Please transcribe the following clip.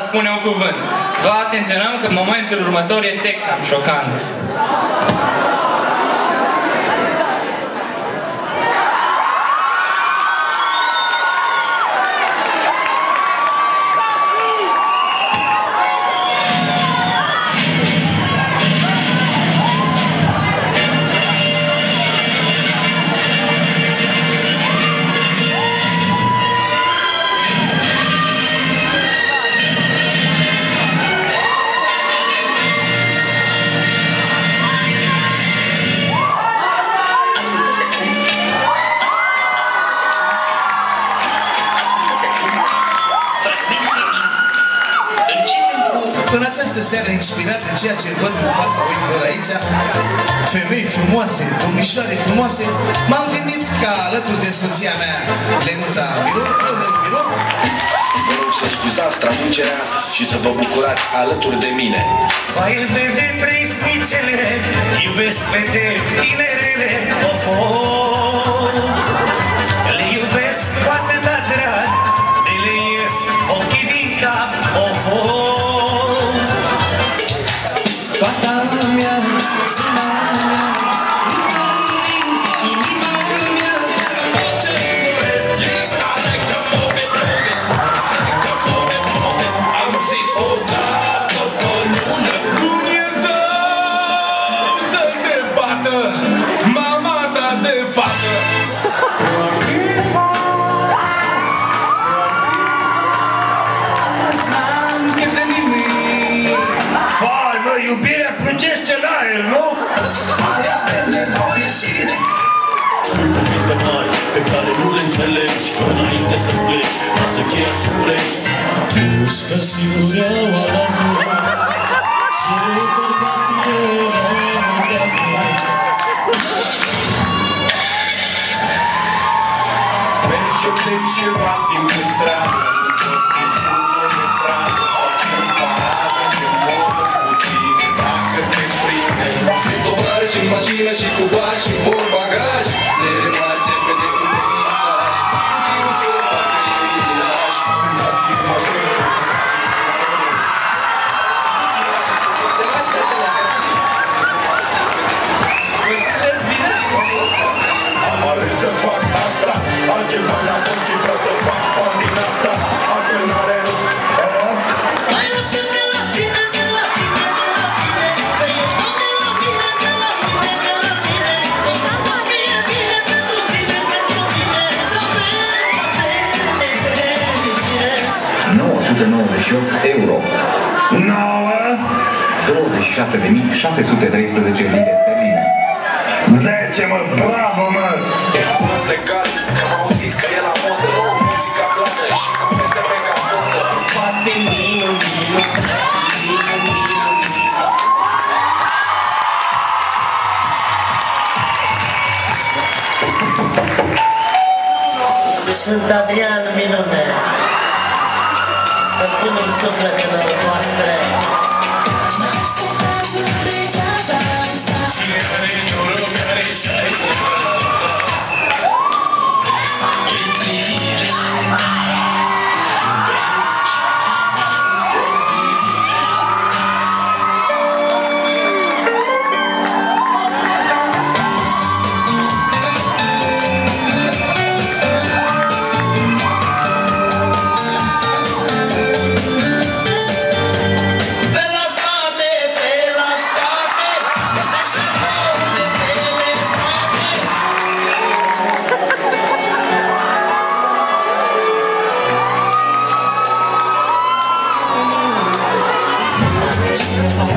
spune un cuvânt. Vă atenționăm că momentul următor este cam șocant. În această seară, inspirat în ceea ce văd în fața ochilor aici, femei frumoase, domnișoare frumoase, m-am gândit ca alături de soția mea, Lenuța Miro, vă rog să scuzați traducerea și să vă bucurați alături de mine. Vai vede prismicele, iubesc fete tinerele, ofo. Le iubesc cu atâta drag, de le ies ochii din cap, ofo. Fata mea, zâna mea, inima mea, ce doresc, am zis-o dată pe lună. Dumnezeu să te bată, mama ta de fată. Iubirea plângește în aer, nu? Mai avem nevoie și de... Spui cuvinte mari pe care nu le înțelegi înainte să pleci, ca să cheia să pleci. Pușca sigureaua la mult, ce bărbat era mădată. Mergem de ceva timp pe stradă, ești un om de pradă, facem paradă de modă puțin. Dacă te prinde, sunt o vară și mașină și cu bar și bun bagaj. Le remarce pe de un mesaj, puțin ușor, parcă e minaj. Senzații majore. Am ales să fac asta, altceva n-a fost și vreau să fac bani din asta. Altfel n-are rost. euro. 26.613 lire sterline. 10, mă, bravo, mă! Am plecat, că am auzit că e la modă, muzica blană și cu fete pe capodă. Spate mie, Sunt Adrian Minune. Te pun în sufletele voastre. Am